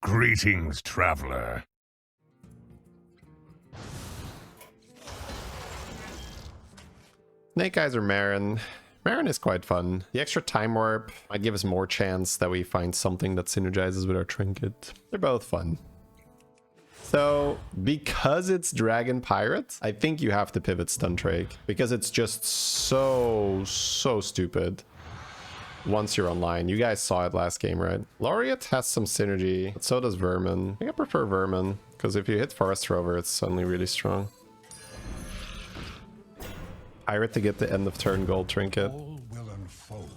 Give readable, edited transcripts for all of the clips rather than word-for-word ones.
Greetings, traveler. Snake Eyes or Marin? Marin is quite fun. The extra time warp might give us more chance that we find something that synergizes with our Trinket. They're both fun. So, because it's Dragon Pirate, I think you have to pivot Stun Drake. Because it's just so stupid once you're online. You guys saw it last game, right? Laureate has some synergy, but so does Vermin. I think I prefer Vermin, because if you hit Forest Rover, it's suddenly really strong. Pirate to get the end of turn gold trinket. All will unfold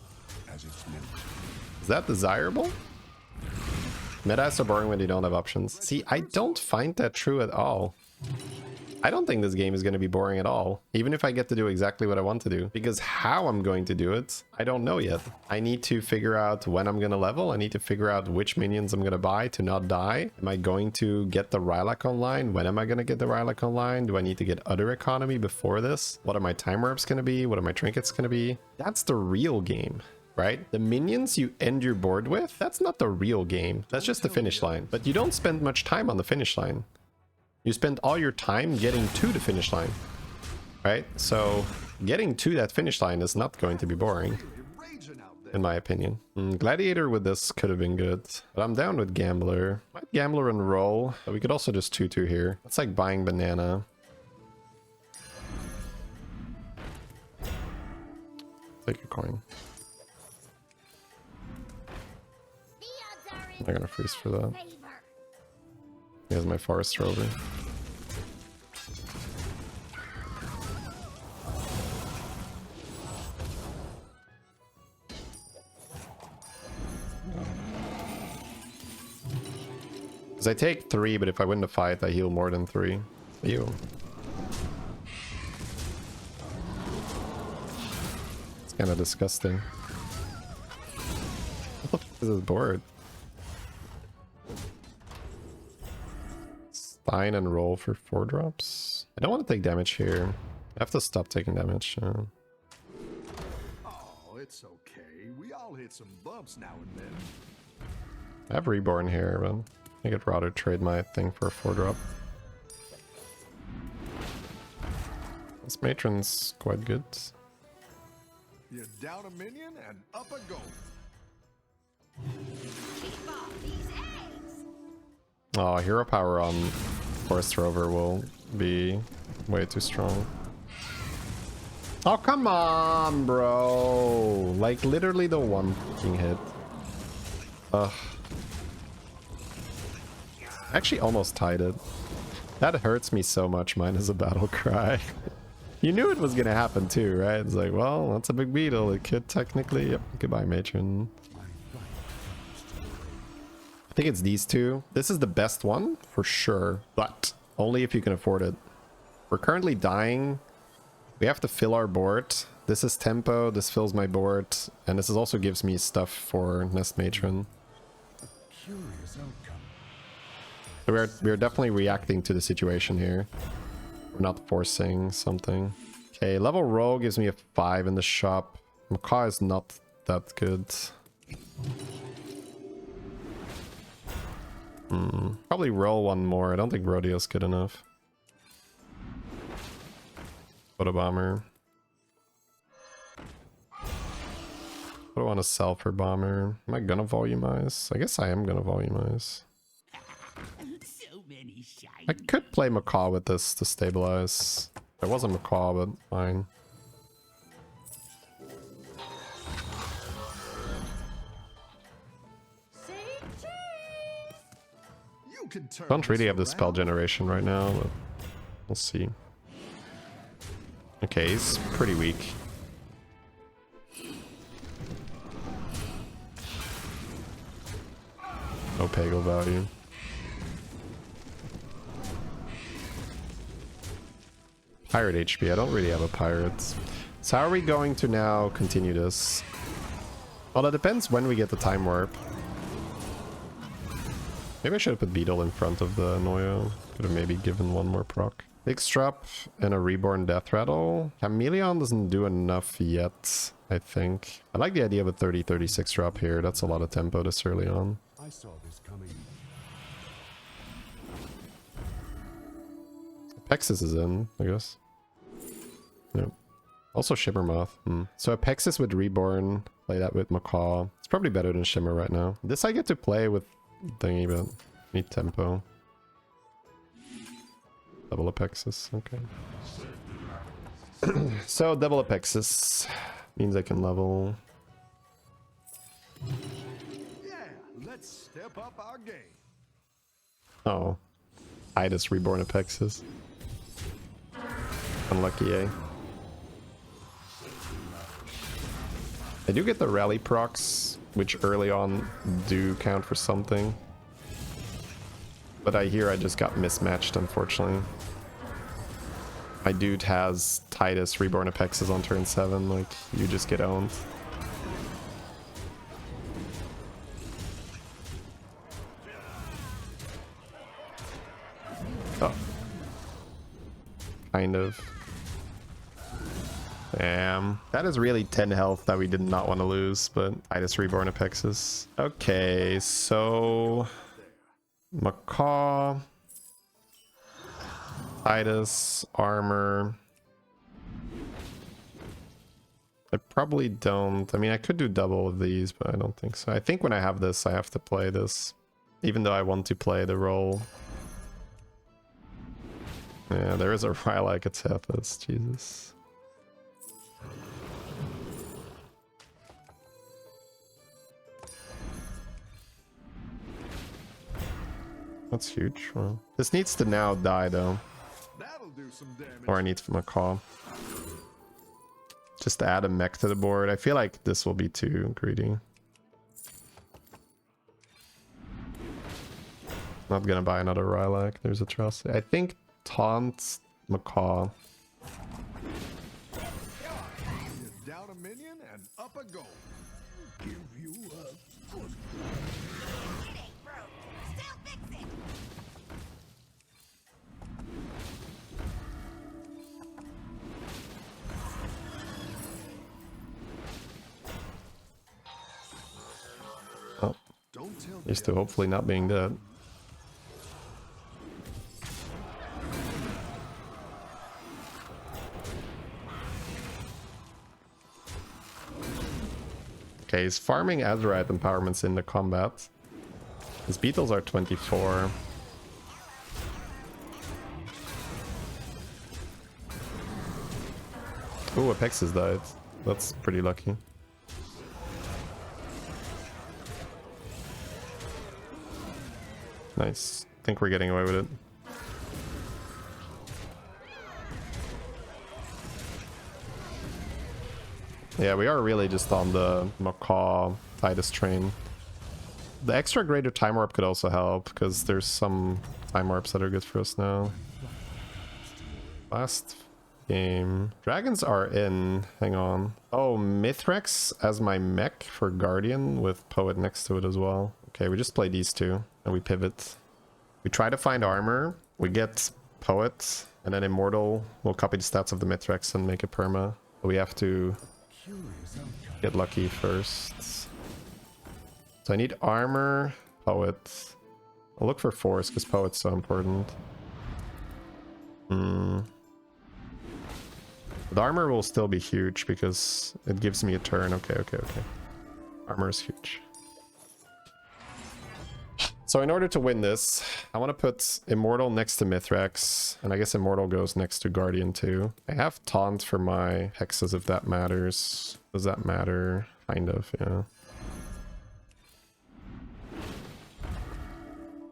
as it's meant. Is that desirable? Meta is so boring when you don't have options. See, I don't find that true at all. I don't think this game is going to be boring at all, even if I get to do exactly what I want to do. Because how I'm going to do it, I don't know yet. I need to figure out when I'm going to level. I need to figure out which minions I'm going to buy to not die. Am I going to get the Rylak online? When am I going to get the Rylak online? Do I need to get other economy before this? What are my Timewarps going to be? What are my Trinkets going to be? That's the real game. Right? The minions you end your board with, that's not the real game. That's just the finish line. But you don't spend much time on the finish line. You spend all your time getting to the finish line. Right? So getting to that finish line is not going to be boring, in my opinion. Gladiator with this could have been good, but I'm down with Gambler. Might Gambler and roll, but we could also just 2-2 here. That's like buying banana. Take a coin. I'm not gonna freeze for that. He has my Forest Rover. Because I take 3, but if I win the fight, I heal more than 3. Ew. It's kind of disgusting. What the fuck is this board? Stein and roll for 4 drops. I don't want to take damage here. I have to stop taking damage. Oh, it's okay. We all hit some bumps now and then. I have Reborn here, but I could rather trade my thing for a 4 drop. This matron's quite good. You're down a minion and up a goal. Oh, hero power on Forest Rover will be way too strong. Oh, come on, bro. Like, literally the one fucking hit. Ugh. Actually almost tied it. That hurts me so much, mine is a battle cry. You knew it was gonna happen too, right? It's like, well, that's a big beetle. It could technically... Yep. Goodbye, matron. I think it's these two. This is the best one for sure, but only if you can afford it. We're currently dying. We have to fill our board. This is tempo, this fills my board, and this is also gives me stuff for Nest Matron. Curious outcome. So we're definitely reacting to the situation here. We're not forcing something. Okay, level roll gives me a 5 in the shop. Macaw is not that good. Probably roll one more. I don't think Rodeo's good enough. Photo bomber. What do I want to sell for bomber? Am I gonna volumize? I guess I am gonna volumize. I could play Macaw with this to stabilize. There was a Macaw, but fine. Don't really have the spell generation right now, but we'll see. Okay, he's pretty weak. No Peggle value. Pirate HP. I don't really have a pirate. So how are we going to now continue this? Well, it depends when we get the time warp. Maybe I should have put Beetle in front of the Noyo. Could have maybe given one more proc. Big Strap and a Reborn Death Rattle. Chameleon doesn't do enough yet, I think. I like the idea of a 30-36 drop here. That's a lot of tempo this early on. I saw this coming. Apexis is in, I guess. Yep. Also Shimmer Moth. So Apexis with Reborn, play that with Macaw. It's probably better than Shimmer right now. This I get to play with thingy, but need tempo. Double Apexis, okay. So double Apexis means I can level. Yeah, let's step up our game. Oh. Idis Reborn Apexis. Unlucky, eh? I do get the rally procs, which early on do count for something. But I hear I just got mismatched, unfortunately. My dude has Titus Reborn Apexis on turn 7, like, you just get owned. Oh. Kind of. Damn. That is really 10 health that we did not want to lose, but Titus Reborn Apexis. Okay, so... Macaw... Titus, armor... I probably don't. I mean, I could do double of these, but I don't think so. I think when I have this, I have to play this. Even though I want to play the role. Yeah, there is a Rylak at Tethys, Jesus. That's huge. Well, this needs to now die, though. That'll do some damage. Or I need Macaw. Just to add a mech to the board. I feel like this will be too greedy. Not gonna buy another Rylak. There's a trust. I think Taunt Macaw. You're down a minion and up a goal. Give you a good. It ain't broke. Still fix it. Oh, Don't tell used to hopefully not being dead. Okay, he's farming Azerite empowerments in the combat. His beetles are 24. Ooh, Apexis died. That's pretty lucky. Nice. I think we're getting away with it. Yeah, we are really just on the Macaw Titus train. The extra greater time warp could also help, because there's some time warps that are good for us now. Last game. Dragons are in. Hang on. Oh, Mithrax as my mech for Guardian with Poet next to it as well. Okay, we just play these two and we pivot. We try to find armor. We get Poet, and then Immortal will copy the stats of the Mithrax and make it perma. But we have to get lucky first. So I need armor, Poet. I'll look for force because Poet's so important. The armor will still be huge because it gives me a turn. Okay. Armor is huge. So in order to win this, I want to put Immortal next to Mithrax, and I guess Immortal goes next to Guardian too. I have Taunt for my hexes if that matters. Does that matter? Kind of, yeah.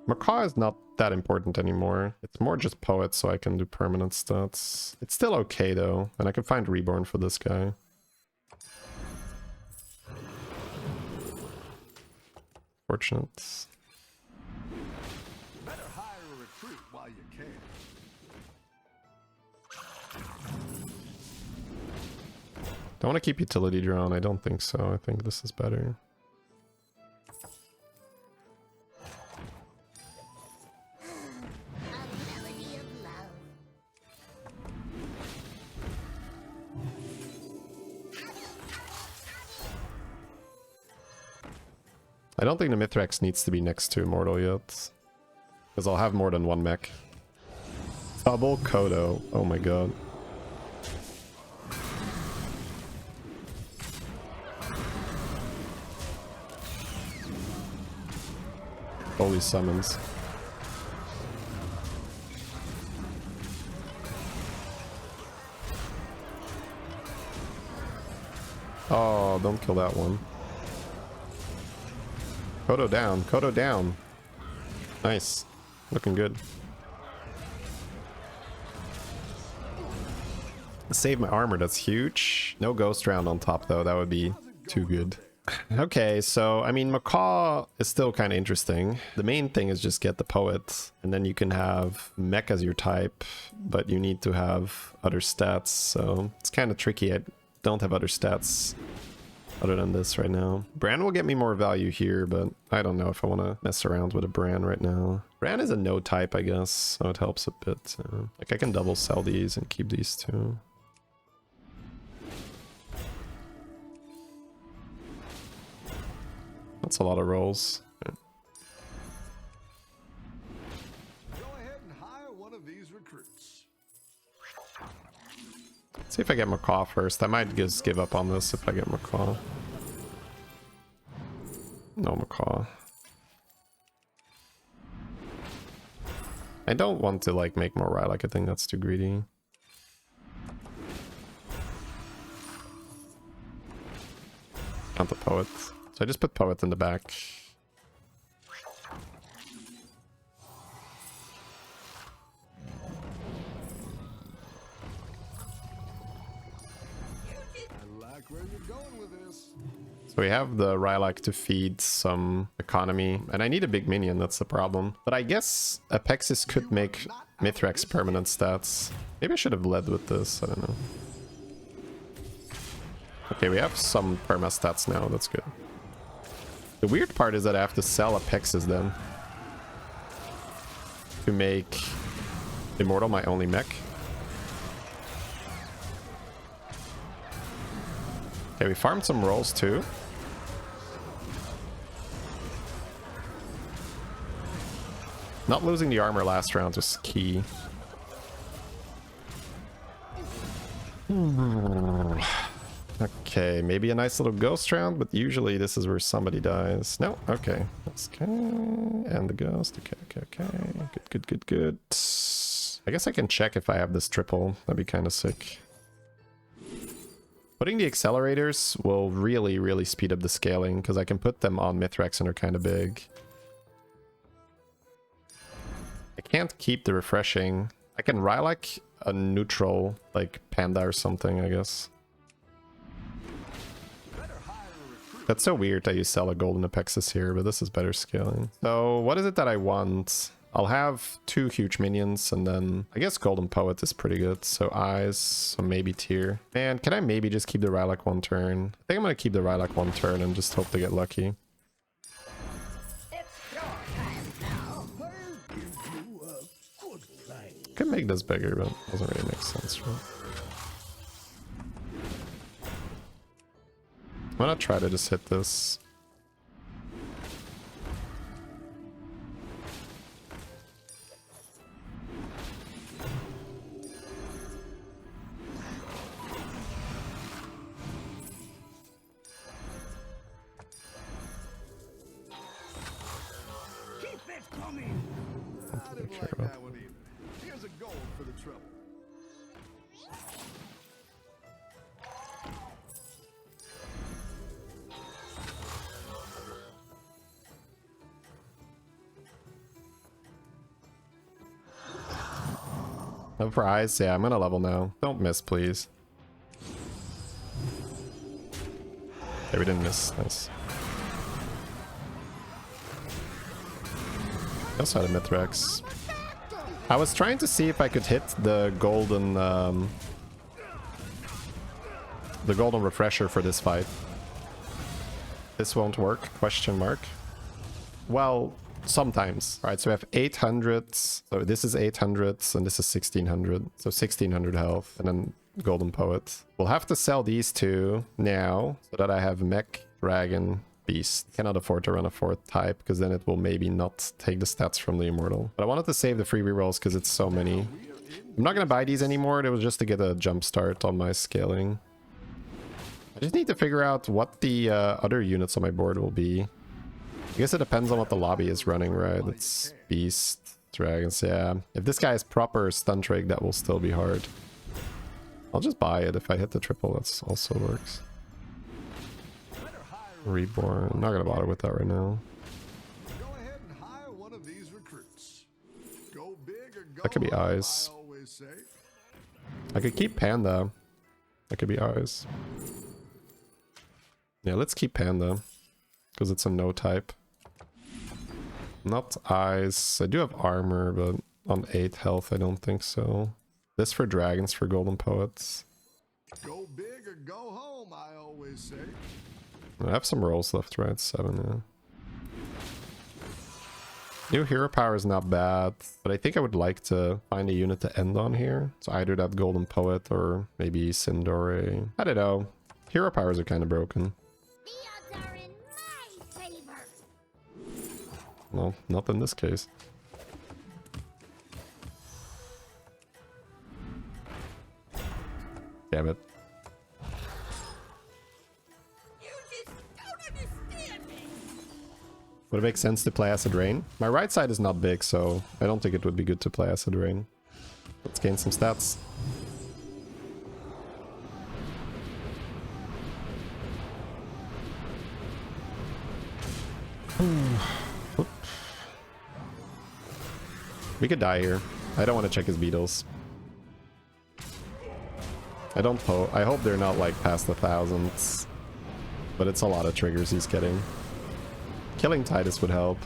Macaw is not that important anymore. It's more just Poet so I can do permanent stats. It's still okay though, and I can find Reborn for this guy. Fortunate. Better hire a recruit while you can. Don't want to keep utility drawn. I don't think so. I think this is better. A melody of love. I don't think the Mithrax needs to be next to Immortal yet. Because I'll have more than one mech. Double Kodo. Oh my god. Holy summons. Oh, don't kill that one. Kodo down. Kodo down. Nice. Looking good. Save my armor. That's huge. No ghost round on top, though. That would be too good. Okay, so, I mean, Macaw is still kind of interesting. The main thing is just get the Poet, and then you can have Mech as your type, but you need to have other stats, so it's kind of tricky. I don't have other stats other than this right now. Bran will get me more value here, but I don't know if I want to mess around with a Bran right now. Bran is a no type, I guess, so it helps a bit. Like, I can double sell these and keep these two. That's a lot of rolls. Go ahead and hire one of these recruits. See if I get Macaw first. I might just give up on this if I get Macaw. No Macaw. I don't want to like make more Rylak. I think that's too greedy. Not the Poet. So I just put Poet in the back. I like where you're going with this. So we have the Rylak to feed some economy, and I need a big minion, that's the problem. But I guess Apexis could make Mithrax permanent stats. Maybe I should have led with this, I don't know. Okay, we have some perma stats now, that's good. The weird part is that I have to sell Apexis then to make Immortal my only mech. Okay, we farmed some rolls too. Not losing the armor last round was key. Okay, maybe a nice little ghost round, but usually this is where somebody dies. No, okay. Okay, and the ghost. Okay. Good. I guess I can check if I have this triple. That'd be kind of sick. Putting the accelerators will really speed up the scaling, because I can put them on Mithrax and they're kind of big. I can't keep the refreshing. I can Rylak a neutral, like Panda or something, I guess. That's so weird that you sell a golden Apexis here, but this is better scaling. So what is it that I want? I'll have 2 huge minions, and then I guess Golden Poet is pretty good. So Eyes, so maybe Tier. Man, can I maybe just keep the Rylak 1 turn? I think I'm gonna keep the Rylak 1 turn and just hope to get lucky. Could make this bigger, but it doesn't really make sense, right? I'm gonna try to just hit this. Keep it coming. I didn't like that one either. Here's a gold for the trouble. No for Eyes? Yeah, I'm gonna level now. Don't miss, please. Okay, we didn't miss. Nice. I also had a Mithrax. I was trying to see if I could hit the golden refresher for this fight. This won't work? Question mark. Well, sometimes. All right, so we have 800s. So this is 800s and this is 1600. So 1600 health and then Golden Poet. We'll have to sell these two now so that I have Mech, Dragon, Beast. Cannot afford to run a 4th type, because then it will maybe not take the stats from the Immortal. But I wanted to save the free rerolls because it's so many. I'm not going to buy these anymore. It was just to get a jump start on my scaling. I just need to figure out what the other units on my board will be. I guess it depends on what the lobby is running, right? It's Beast, Dragons, yeah. If this guy is proper stun trig, that will still be hard. I'll just buy it. If I hit the triple, that also works. Reborn. I'm not gonna bother with that right now. Go ahead and hire one of these recruits. Go big or go That could be home, eyes. I always say. I could keep Panda. That could be eyes. Yeah, let's keep Panda. Because it's a no type. Not eyes. I do have armor, but on 8 health, I don't think so. This for dragons for golden poets. Go big or go home, I always say. I have some rolls left, right? 7, yeah. New hero power is not bad, but I think I would like to find a unit to end on here. So either that golden poet or maybe Sindore. I don't know. Hero powers are kind of broken. The odds are in my favor. Well, not in this case. Damn it. You just don't understand me. Would it make sense to play Acid Rain? My right side is not big, so I don't think it would be good to play Acid Rain. Let's gain some stats. We could die here. I don't want to check his beetles. I hope they're not like past the thousands. But it's a lot of triggers he's getting. Killing Titus would help.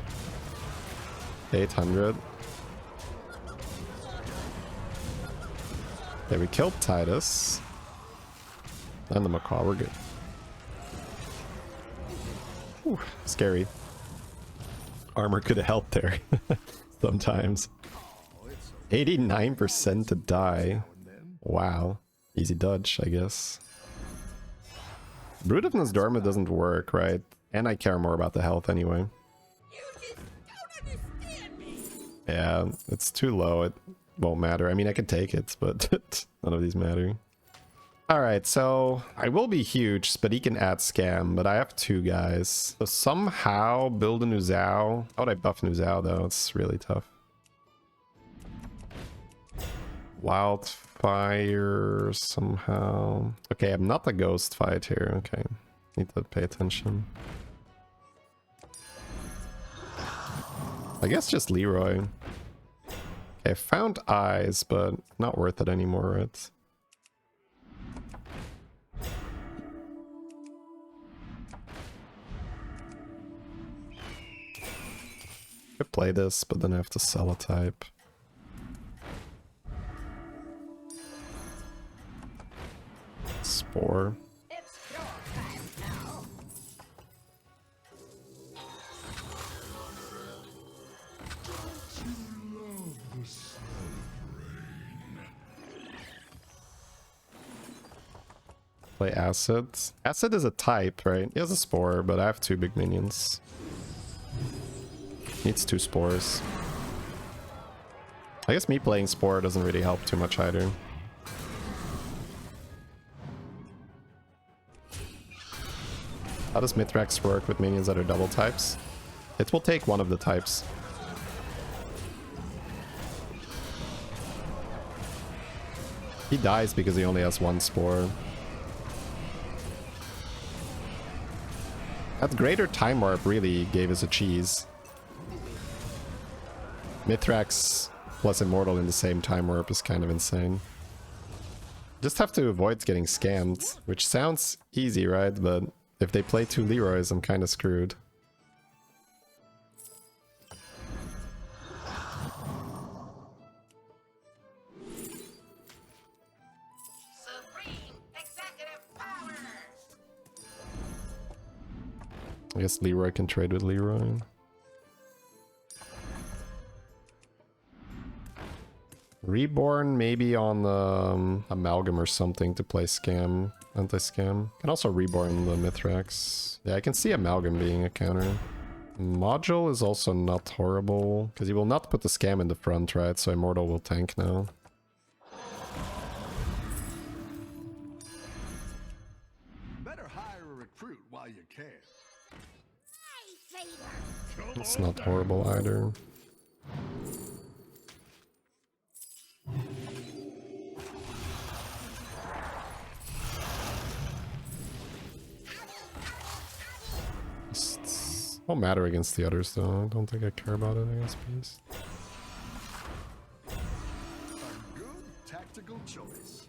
800. Okay, we killed Titus. And the Macaw, we're good. Whew, scary. Armor could have helped there. Sometimes. 89% to die. Wow. Easy dodge, I guess. Brood of Nosdorma doesn't work, right? And I care more about the health anyway. You just don't understand me. Yeah, it's too low. It won't matter. I mean, I could take it, but none of these matter. Alright, so I will be huge, but he can add Scam, but I have 2 guys. So somehow build a Nuzao. How would I buff Nuzao, though? It's really tough. Wildfire somehow. Okay, I'm not a ghost fight here. Okay, need to pay attention. I guess just Leroy. Okay, I found eyes, but not worth it anymore, right? Could play this, but then I have to sell a type. Spore. It's your time now. Play Acid. Acid is a type, right? He has a Spore, but I have 2 big minions. Needs 2 Spores. I guess me playing Spore doesn't really help too much either. How does Mithrax work with minions that are double types? It will take one of the types. He dies because he only has 1 Spore. That greater Timewarp really gave us a cheese. Mithrax plus Immortal in the same Timewarp is kind of insane. Just have to avoid getting scammed, which sounds easy, right? But if they play 2 Leroys, I'm kind of screwed. Supreme executive power. I guess Leroy can trade with Leroy. Reborn maybe on Amalgam or something to play Scam, anti-scam. Can also Reborn the Mithrax. Yeah, I can see Amalgam being a counter. Module is also not horrible, because he will not put the Scam in the front, right? So Immortal will tank now. Better hire a recruit while you can. Hey, Vader. It's not horrible either. Won't matter against the others though. I don't think I care about it against Beast. A good tactical choice.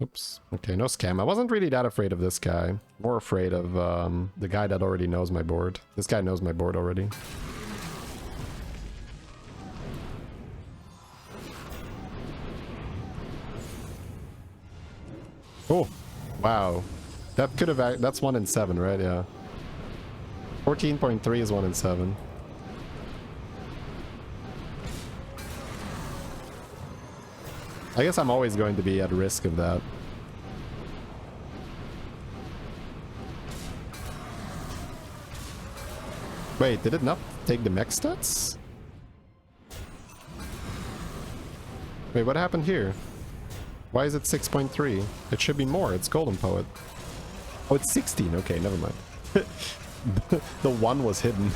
Oops. Okay, no scam. I wasn't really that afraid of this guy. More afraid of the guy that already knows my board. This guy knows my board already. Oh, wow. That could have... That's 1 in 7, right? Yeah. 14.3 is 1 in 7. I guess I'm always going to be at risk of that. Wait, did it not take the mech stats? Wait, what happened here? Why is it 6.3? It should be more. It's Golden Poet. Oh, it's 16. Okay, never mind. The 1 was hidden.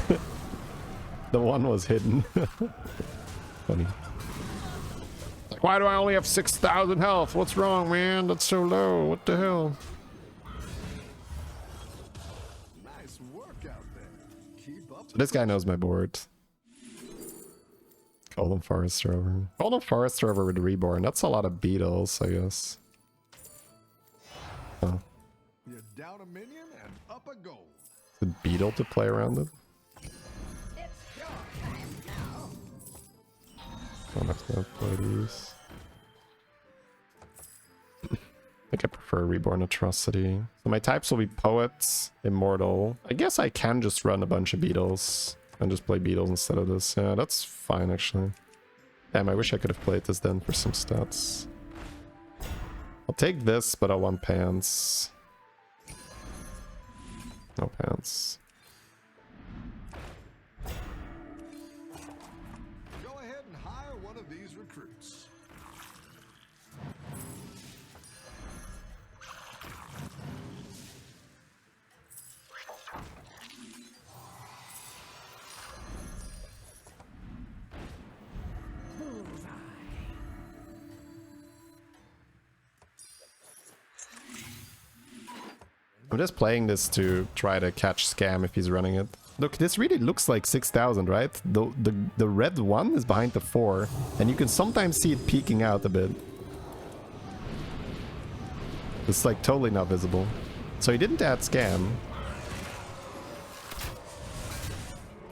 The 1 was hidden. Funny. Like, why do I only have 6,000 health? What's wrong, man? That's so low. What the hell? Nice work out there. Keep up. So this guy knows my board. Golden Forest Rover. Golden Forest Rover with Reborn. That's a lot of beetles, I guess. Huh. You're down a minion and up a goal. The beetle to play around it? It's your time now. Don't have to play these. I think I prefer Reborn Atrocity. So my types will be Poet, Immortal. I guess I can just run a bunch of beetles and just play beetles instead of this. Yeah, that's fine actually. Damn, I wish I could have played this then for some stats. I'll take this, but I want pants. No pants. Go ahead and hire one of these recruits. I'm just playing this to try to catch Scam if he's running it. Look, this really looks like 6,000, right? The red one is behind the 4, and you can sometimes see it peeking out a bit. It's like totally not visible. So he didn't add Scam.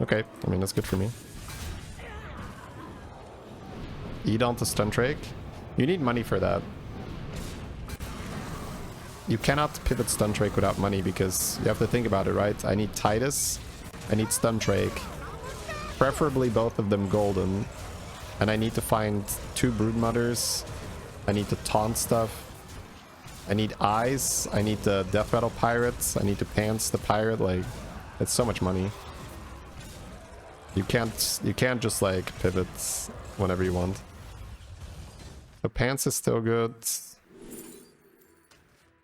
Okay, I mean, that's good for me. Eat onto Stun Drake. You need money for that. You cannot pivot Stun Drake without money because you have to think about it, right? I need Titus, I need Stun Drake, preferably both of them golden, and I need to find 2 Broodmothers, I need to taunt stuff, I need Eyes, I need the Death Rattle Pirates, I need to Pants the Pirate, like, it's so much money. You can't just like pivot whenever you want. The Pants is still good.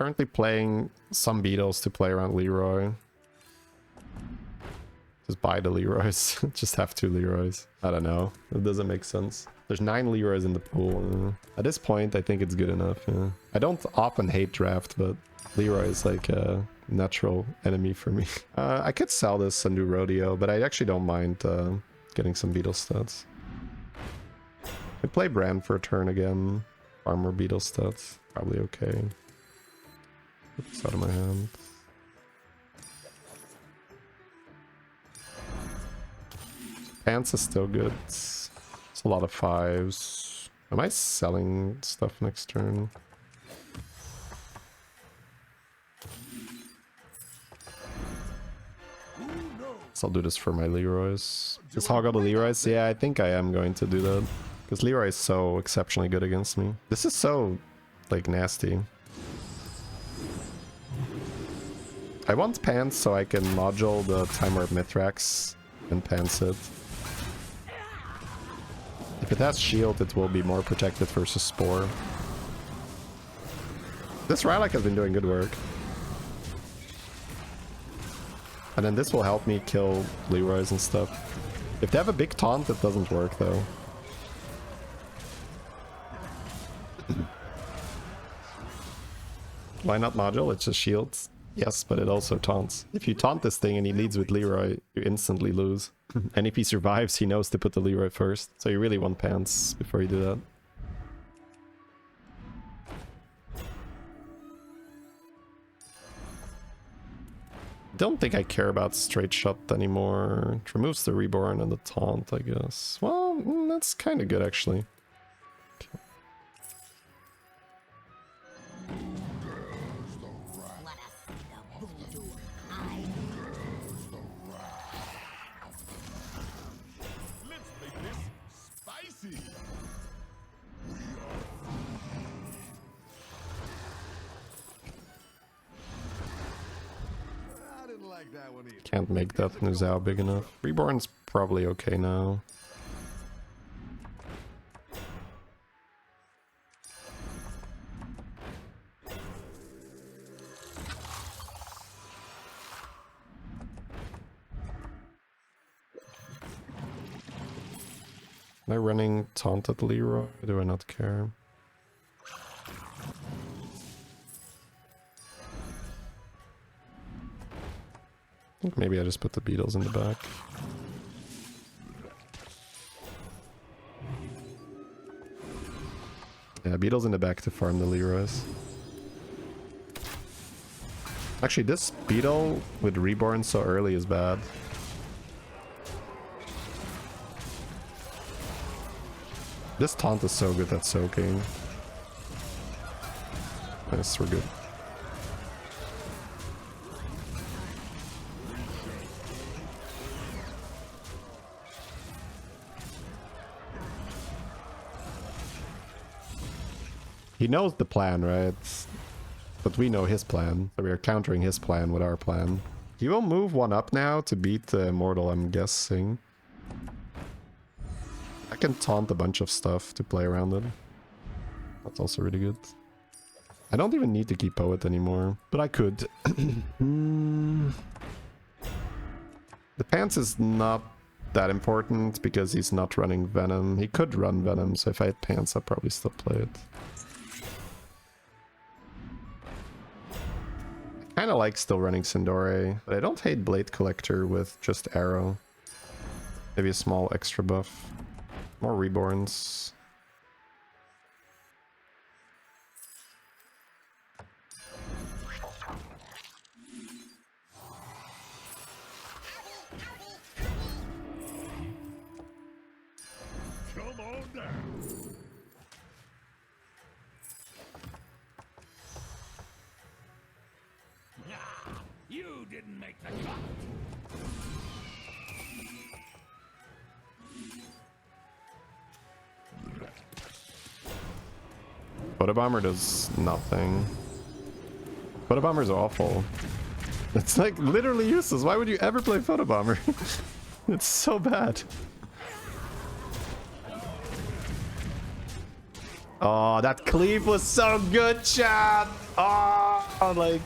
Currently playing some beetles to play around Leroy. Just buy the Leroys. Just have 2 Leroys. I don't know. It doesn't make sense. There's 9 Leroys in the pool. At this point, I think it's good enough. Yeah. I don't often hate draft, but Leroy is like a natural enemy for me. I could sell this and do Rodeo, but I actually don't mind getting some beetle stats. I play Brand for a turn again. Farm more beetle stats. Probably okay. Put this out of my hand. Pants is still good. It's a lot of 5s. Am I selling stuff next turn? So I'll do this for my Leroys. Just hog all the Leroys? Yeah, I think I am going to do that. Because Leroy is so exceptionally good against me. This is so, like, nasty. I want pants so I can module the Timewarp Mithrax and pants it. If it has shield, it will be more protected versus Spore. This Rylak has been doing good work. And then this will help me kill Leroys and stuff. If they have a big taunt, it doesn't work though. Why not module? It's just shields. Yes, but it also taunts. If you taunt this thing and he leads with Leroy, you instantly lose. And if he survives, he knows to put the Leroy first. So you really want pants before you do that. Don't think I care about straight shot anymore. It removes the reborn and the taunt, I guess. Well, that's kind of good actually. Okay. Let's make this spicy. I didn't like that one either. Can't make that Nuzao big enough. Reborn's probably okay now. Am I running taunted Leroy? Do I not care? I think maybe I just put the beetles in the back. Yeah, beetles in the back to farm the Leroys. Actually, this beetle with reborn so early is bad. This taunt is so good at soaking. Nice, we're good. He knows the plan, right? But we know his plan, so we are countering his plan with our plan. He will move one up now to beat the Immortal, I'm guessing. I can taunt a bunch of stuff to play around it. That's also really good. I don't even need to keep Poet anymore, but I could. The Pants is not that important because he's not running Venom. He could run Venom, so if I had Pants, I'd probably still play it. I kind of like still running Sindore, but I don't hate Blade Collector with just Arrow. Maybe a small extra buff. More Reborns. Come on down. You didn't make the cut. Photobomber does nothing. Photobomber's awful. It's like literally useless. Why would you ever play Photobomber? It's so bad. Oh, that cleave was so good, chat. Oh, like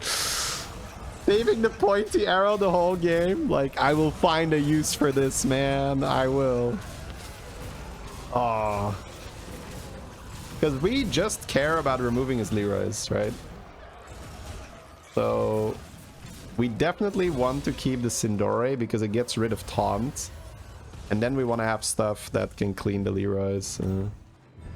saving the pointy arrow the whole game. Like, I will find a use for this, man. I will. Oh. Because we just care about removing his Leroys, right? So we definitely want to keep the Sindore because it gets rid of taunt. And then we want to have stuff that can clean the Leroys.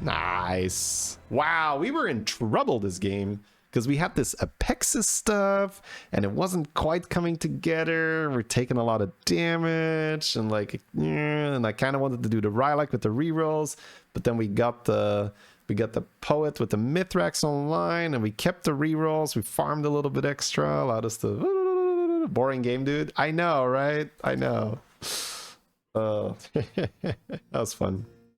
Nice. Wow, we were in trouble this game because we had this Apexis stuff and it wasn't quite coming together. We're taking a lot of damage and like, and I kind of wanted to do the Rylak with the rerolls, but then we got the Poet with the Mithrax online and we kept the rerolls. We farmed a little bit extra, allowed us to Boring game, dude. I know, right? I know. That was fun.